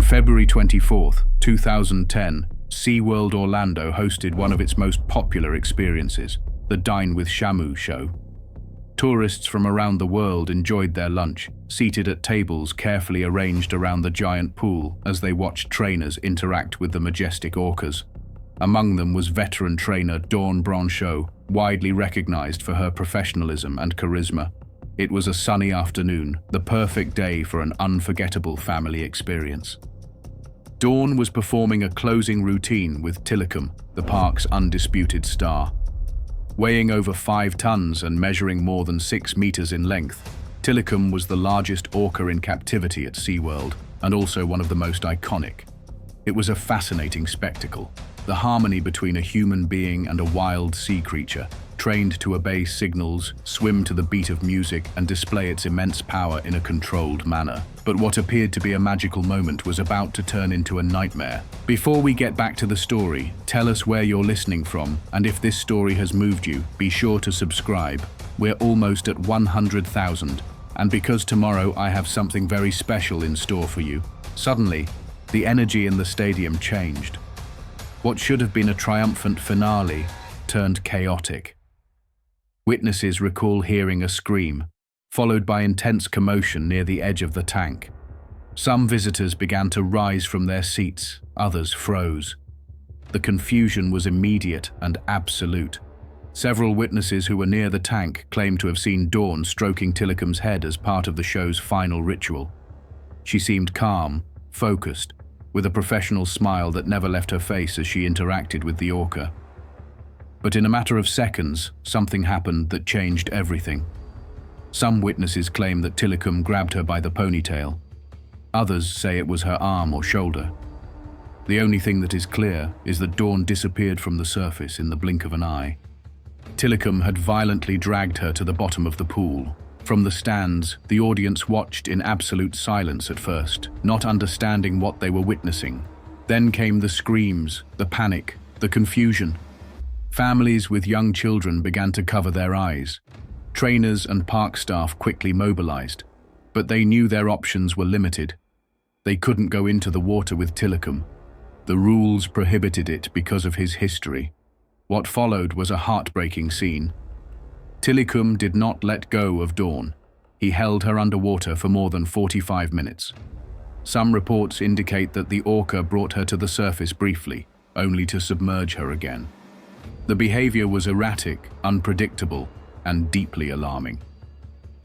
February 24th, 2010, SeaWorld Orlando hosted one of its most popular experiences, the Dine with Shamu show. Tourists from around the world enjoyed their lunch, seated at tables carefully arranged around the giant pool as they watched trainers interact with the majestic orcas. Among them was veteran trainer Dawn Brancho, widely recognized for her professionalism and charisma. It was a sunny afternoon, the perfect day for an unforgettable family experience. Dawn was performing a closing routine with Tilikum, the park's undisputed star. Weighing over 5 tons and measuring more than 6 meters in length, Tilikum was the largest orca in captivity at SeaWorld and also one of the most iconic. It was a fascinating spectacle, the harmony between a human being and a wild sea creature, trained to obey signals, swim to the beat of music, and display its immense power in a controlled manner. But what appeared to be a magical moment was about to turn into a nightmare. Before we get back to the story, tell us where you're listening from, and if this story has moved you, be sure to subscribe. We're almost at 100,000, and because tomorrow I have something very special in store for you. Suddenly, the energy in the stadium changed. What should have been a triumphant finale turned chaotic. Witnesses recall hearing a scream, followed by intense commotion near the edge of the tank. Some visitors began to rise from their seats, others froze. The confusion was immediate and absolute. Several witnesses who were near the tank claimed to have seen Dawn stroking Tilikum's head as part of the show's final ritual. She seemed calm, focused, with a professional smile that never left her face as she interacted with the orca. But in a matter of seconds, something happened that changed everything. Some witnesses claim that Tilikum grabbed her by the ponytail. Others say it was her arm or shoulder. The only thing that is clear is that Dawn disappeared from the surface in the blink of an eye. Tilikum had violently dragged her to the bottom of the pool. From the stands, the audience watched in absolute silence at first, not understanding what they were witnessing. Then came the screams, the panic, the confusion. Families with young children began to cover their eyes. Trainers and park staff quickly mobilized, but they knew their options were limited. They couldn't go into the water with Tilikum. The rules prohibited it because of his history. What followed was a heartbreaking scene. Tilikum did not let go of Dawn. He held her underwater for more than 45 minutes. Some reports indicate that the orca brought her to the surface briefly, only to submerge her again. The behavior was erratic, unpredictable, and deeply alarming.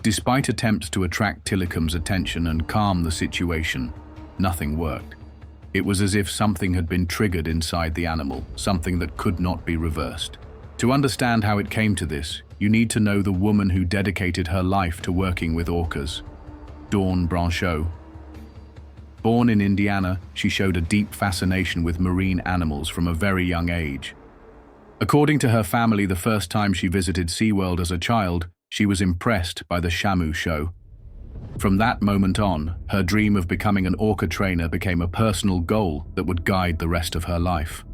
Despite attempts to attract Tilikum's attention and calm the situation, nothing worked. It was as if something had been triggered inside the animal, something that could not be reversed. To understand how it came to this, you need to know the woman who dedicated her life to working with orcas, Dawn Brancheau. Born in Indiana, she showed a deep fascination with marine animals from a very young age. According to her family, the first time she visited SeaWorld as a child, she was impressed by the Shamu show. From that moment on, her dream of becoming an orca trainer became a personal goal that would guide the rest of her life.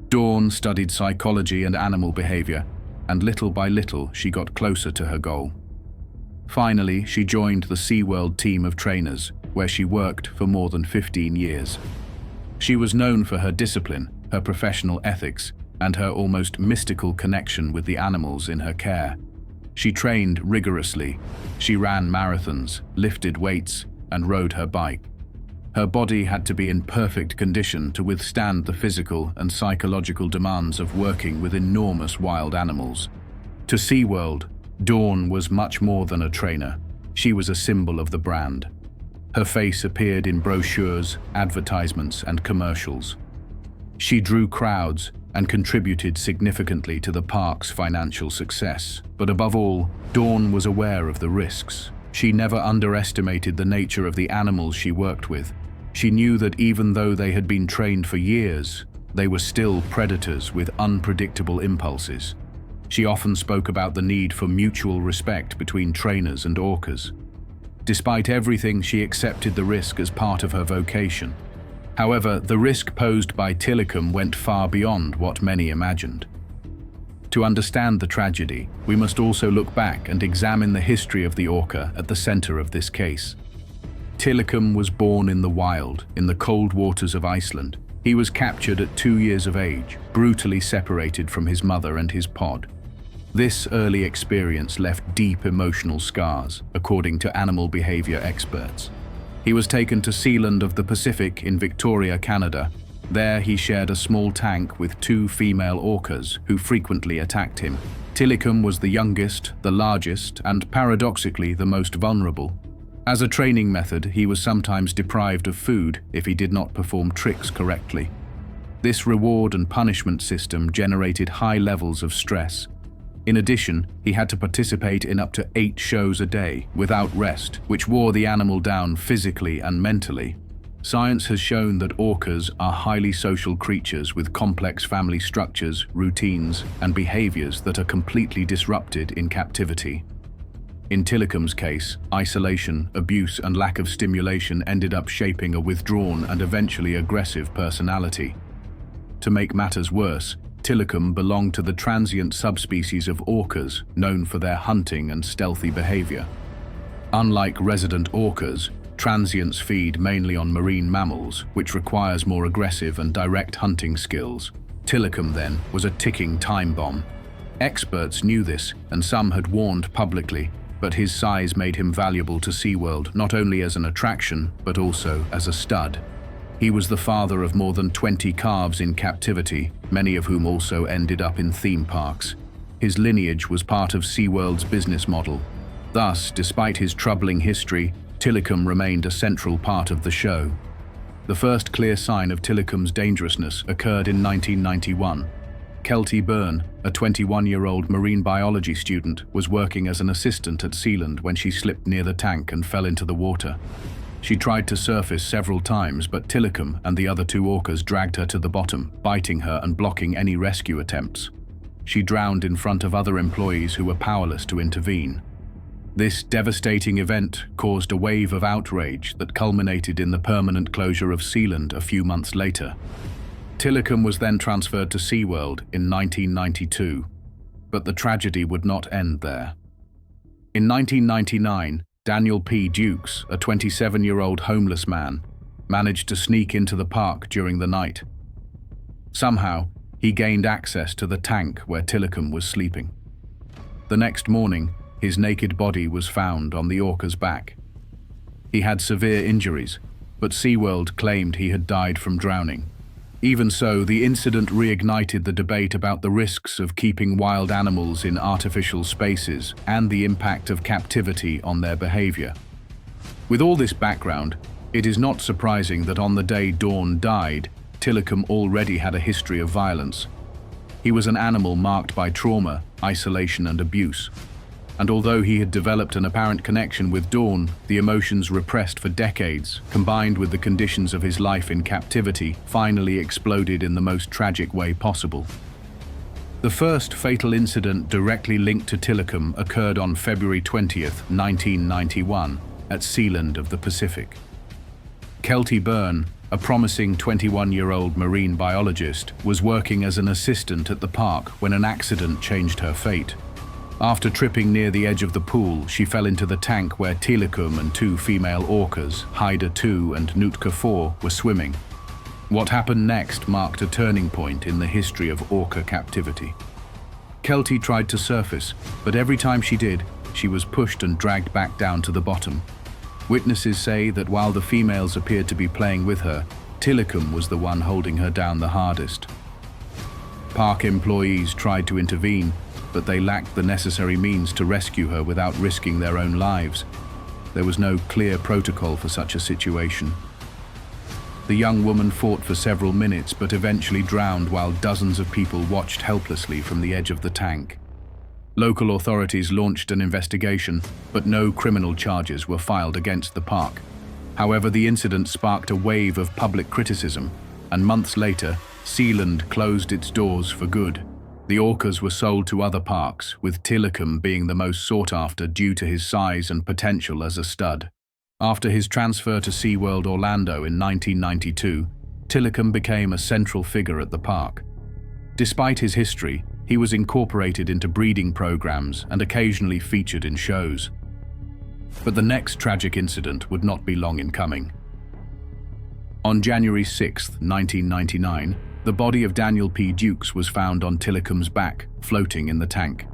Dawn studied psychology and animal behavior, and little by little she got closer to her goal. Finally, she joined the SeaWorld team of trainers, where she worked for more than 15 years. She was known for her discipline, her professional ethics, and her almost mystical connection with the animals in her care. She trained rigorously. She ran marathons, lifted weights, and rode her bike. Her body had to be in perfect condition to withstand the physical and psychological demands of working with enormous wild animals. To SeaWorld, Dawn was much more than a trainer. She was a symbol of the brand. Her face appeared in brochures, advertisements, and commercials. She drew crowds and contributed significantly to the park's financial success. But above all, Dawn was aware of the risks. She never underestimated the nature of the animals she worked with. She knew that even though they had been trained for years, they were still predators with unpredictable impulses. She often spoke about the need for mutual respect between trainers and orcas. Despite everything, she accepted the risk as part of her vocation. However, the risk posed by Tilikum went far beyond what many imagined. To understand the tragedy, we must also look back and examine the history of the orca at the center of this case. Tilikum was born in the wild, in the cold waters of Iceland. He was captured at 2 years of age, brutally separated from his mother and his pod. This early experience left deep emotional scars, according to animal behavior experts. He was taken to SeaWorld of the Pacific in Victoria, Canada. There he shared a small tank with 2 female orcas who frequently attacked him. Tilikum was the youngest, the largest, and paradoxically the most vulnerable. As a training method, he was sometimes deprived of food if he did not perform tricks correctly. This reward and punishment system generated high levels of stress. In addition, he had to participate in up to 8 shows a day without rest, which wore the animal down physically and mentally. Science has shown that orcas are highly social creatures with complex family structures, routines, and behaviors that are completely disrupted in captivity. In Tilikum's case, isolation, abuse, and lack of stimulation ended up shaping a withdrawn and eventually aggressive personality. To make matters worse, Tilikum belonged to the transient subspecies of orcas known for their hunting and stealthy behavior. Unlike resident orcas, transients feed mainly on marine mammals, which requires more aggressive and direct hunting skills. Tilikum, then, was a ticking time bomb. Experts knew this, and some had warned publicly, but his size made him valuable to SeaWorld not only as an attraction, but also as a stud. He was the father of more than 20 calves in captivity, many of whom also ended up in theme parks. His lineage was part of SeaWorld's business model. Thus, despite his troubling history, Tilikum remained a central part of the show. The first clear sign of Tilikum's dangerousness occurred in 1991. Kelty Byrne, a 21-year-old marine biology student, was working as an assistant at SeaWorld when she slipped near the tank and fell into the water. She tried to surface several times, but Tilikum and the other 2 orcas dragged her to the bottom, biting her and blocking any rescue attempts. She drowned in front of other employees who were powerless to intervene. This devastating event caused a wave of outrage that culminated in the permanent closure of SeaWorld a few months later. Tilikum was then transferred to SeaWorld in 1992, but the tragedy would not end there. In 1999, Daniel P. Dukes, a 27-year-old homeless man, managed to sneak into the park during the night. Somehow, he gained access to the tank where Tilikum was sleeping. The next morning, his naked body was found on the orca's back. He had severe injuries, but SeaWorld claimed he had died from drowning. Even so, the incident reignited the debate about the risks of keeping wild animals in artificial spaces and the impact of captivity on their behavior. With all this background, it is not surprising that on the day Dawn died, Tilikum already had a history of violence. He was an animal marked by trauma, isolation, and abuse. And although he had developed an apparent connection with Dawn, the emotions repressed for decades, combined with the conditions of his life in captivity, finally exploded in the most tragic way possible. The first fatal incident directly linked to Tilikum occurred on February 20th, 1991, at SeaWorld of the Pacific. Kelty Byrne, a promising 21-year-old marine biologist, was working as an assistant at the park when an accident changed her fate. After tripping near the edge of the pool, she fell into the tank where Tilikum and 2 female orcas, Haida 2 and Nootka 4, were swimming. What happened next marked a turning point in the history of orca captivity. Kelty tried to surface, but every time she did, she was pushed and dragged back down to the bottom. Witnesses say that while the females appeared to be playing with her, Tilikum was the one holding her down the hardest. Park employees tried to intervene, but they lacked the necessary means to rescue her without risking their own lives. There was no clear protocol for such a situation. The young woman fought for several minutes but eventually drowned while dozens of people watched helplessly from the edge of the tank. Local authorities launched an investigation, but no criminal charges were filed against the park. However, the incident sparked a wave of public criticism, and months later, SeaWorld closed its doors for good. The orcas were sold to other parks, with Tilikum being the most sought after due to his size and potential as a stud. After his transfer to SeaWorld Orlando in 1992, Tilikum became a central figure at the park. Despite his history, he was incorporated into breeding programs and occasionally featured in shows. But the next tragic incident would not be long in coming. On January 6, 1999, the body of Daniel P. Dukes was found on Tilikum's back, floating in the tank.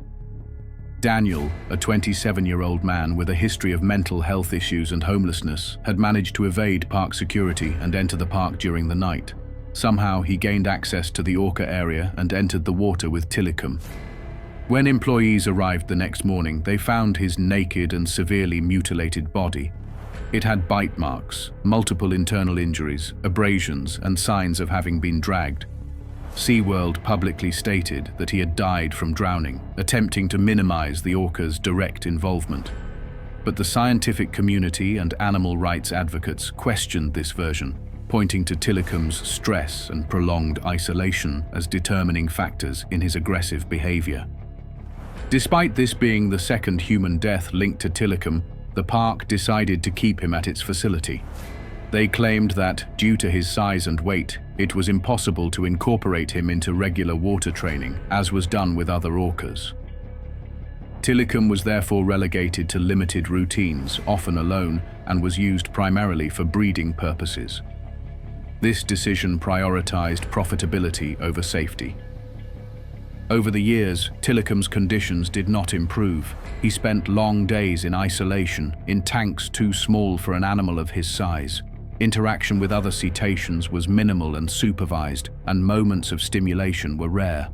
Daniel, a 27-year-old man with a history of mental health issues and homelessness, had managed to evade park security and enter the park during the night. Somehow he gained access to the orca area and entered the water with Tilikum. When employees arrived the next morning, they found his naked and severely mutilated body. It had bite marks, multiple internal injuries, abrasions, and signs of having been dragged. SeaWorld publicly stated that he had died from drowning, attempting to minimize the orca's direct involvement. But the scientific community and animal rights advocates questioned this version, pointing to Tilikum's stress and prolonged isolation as determining factors in his aggressive behavior. Despite this being the second human death linked to Tilikum, the park decided to keep him at its facility. They claimed that, due to his size and weight, it was impossible to incorporate him into regular water training, as was done with other orcas. Tilikum was therefore relegated to limited routines, often alone, and was used primarily for breeding purposes. This decision prioritized profitability over safety. Over the years, Tilikum's conditions did not improve. He spent long days in isolation, in tanks too small for an animal of his size. Interaction with other cetaceans was minimal and supervised, and moments of stimulation were rare.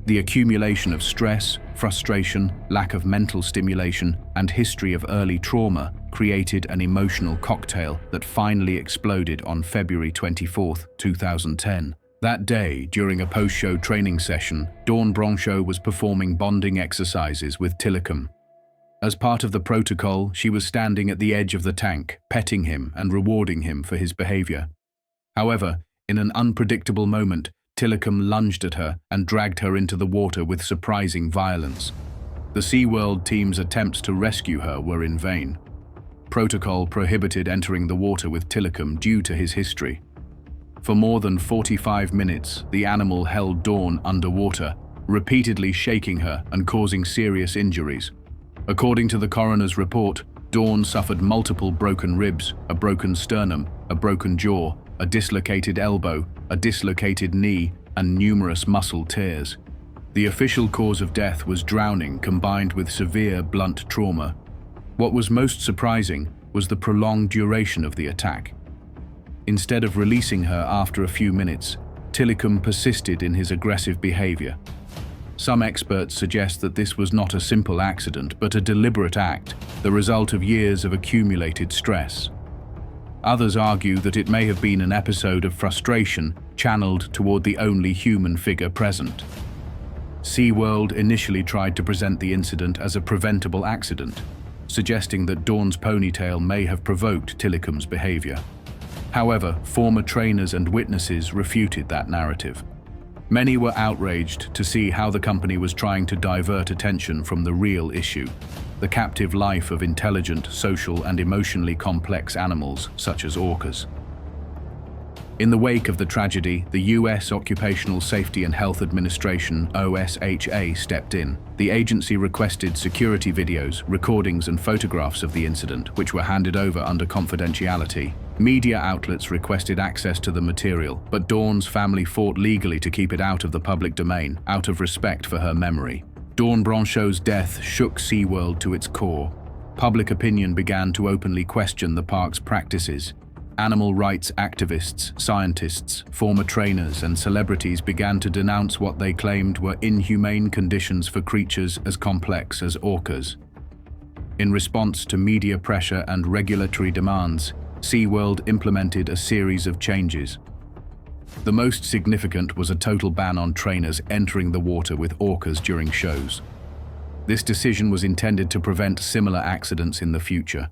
The accumulation of stress, frustration, lack of mental stimulation, and history of early trauma created an emotional cocktail that finally exploded on February 24, 2010. That day, during a post-show training session, Brancho was performing bonding exercises with Tilikum. As part of the protocol, she was standing at the edge of the tank, petting him and rewarding him for his behavior. However, in an unpredictable moment, Tilikum lunged at her and dragged her into the water with surprising violence. The SeaWorld team's attempts to rescue her were in vain. Protocol prohibited entering the water with Tilikum due to his history. For more than 45 minutes, the animal held Dawn underwater, repeatedly shaking her and causing serious injuries. According to the coroner's report, Dawn suffered multiple broken ribs, a broken sternum, a broken jaw, a dislocated elbow, a dislocated knee, and numerous muscle tears. The official cause of death was drowning combined with severe blunt trauma. What was most surprising was the prolonged duration of the attack. Instead of releasing her after a few minutes, Tilikum persisted in his aggressive behavior. Some experts suggest that this was not a simple accident, but a deliberate act, the result of years of accumulated stress. Others argue that it may have been an episode of frustration channeled toward the only human figure present. SeaWorld initially tried to present the incident as a preventable accident, suggesting that Dawn's ponytail may have provoked Tilikum's behavior. However, former trainers and witnesses refuted that narrative. Many were outraged to see how the company was trying to divert attention from the real issue, the captive life of intelligent, social, and emotionally complex animals such as orcas. In the wake of the tragedy, the U.S. Occupational Safety and Health Administration (OSHA) stepped in. The agency requested security videos, recordings, and photographs of the incident, which were handed over under confidentiality. Media outlets requested access to the material, but Dawn's family fought legally to keep it out of the public domain, out of respect for her memory. Brancho's death shook SeaWorld to its core. Public opinion began to openly question the park's practices. Animal rights activists, scientists, former trainers, and celebrities began to denounce what they claimed were inhumane conditions for creatures as complex as orcas. In response to media pressure and regulatory demands, SeaWorld implemented a series of changes. The most significant was a total ban on trainers entering the water with orcas during shows. This decision was intended to prevent similar accidents in the future.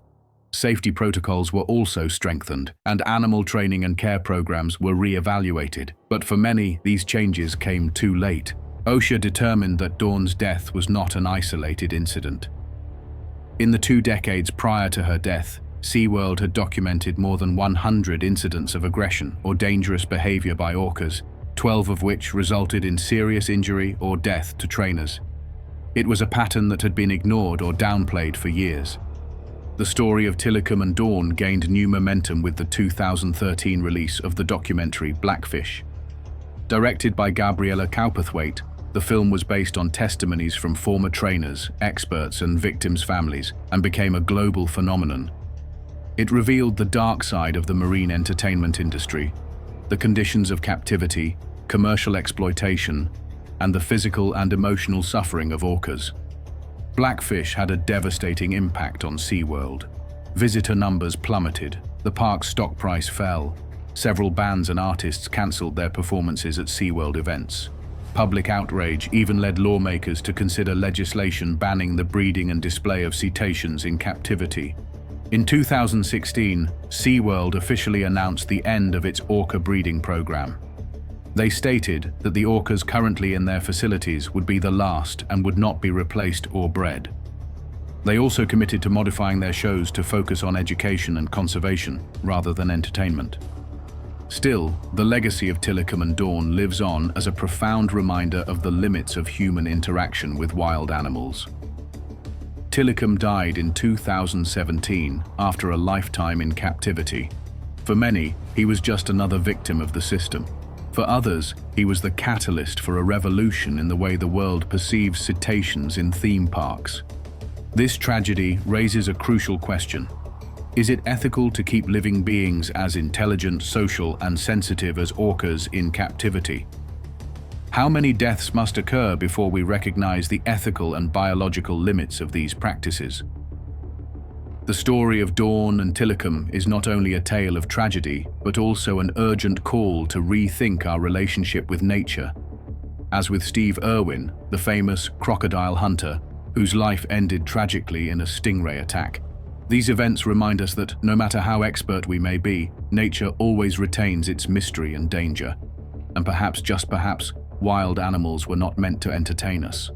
Safety protocols were also strengthened, and animal training and care programs were re-evaluated. But for many, these changes came too late. OSHA determined that Dawn's death was not an isolated incident. In the 2 decades prior to her death, SeaWorld had documented more than 100 incidents of aggression or dangerous behavior by orcas, 12 of which resulted in serious injury or death to trainers. It was a pattern that had been ignored or downplayed for years. The story of Tilikum and Dawn gained new momentum with the 2013 release of the documentary Blackfish. Directed by Gabriella Cowperthwaite, the film was based on testimonies from former trainers, experts, and victims' families, and became a global phenomenon. It revealed the dark side of the marine entertainment industry, the conditions of captivity, commercial exploitation, and the physical and emotional suffering of orcas. Blackfish had a devastating impact on SeaWorld. Visitor numbers plummeted, the park's stock price fell, several bands and artists cancelled their performances at SeaWorld events. Public outrage even led lawmakers to consider legislation banning the breeding and display of cetaceans in captivity. In 2016, SeaWorld officially announced the end of its orca breeding program. They stated that the orcas currently in their facilities would be the last and would not be replaced or bred. They also committed to modifying their shows to focus on education and conservation rather than entertainment. Still, the legacy of Tilikum and Dawn lives on as a profound reminder of the limits of human interaction with wild animals. Tilikum died in 2017 after a lifetime in captivity. For many, he was just another victim of the system. For others, he was the catalyst for a revolution in the way the world perceives cetaceans in theme parks. This tragedy raises a crucial question. Is it ethical to keep living beings as intelligent, social, and sensitive as orcas in captivity? How many deaths must occur before we recognize the ethical and biological limits of these practices? The story of Dawn and Tilikum is not only a tale of tragedy, but also an urgent call to rethink our relationship with nature. As with Steve Irwin, the famous crocodile hunter, whose life ended tragically in a stingray attack, these events remind us that no matter how expert we may be, nature always retains its mystery and danger. And perhaps, just perhaps, wild animals were not meant to entertain us.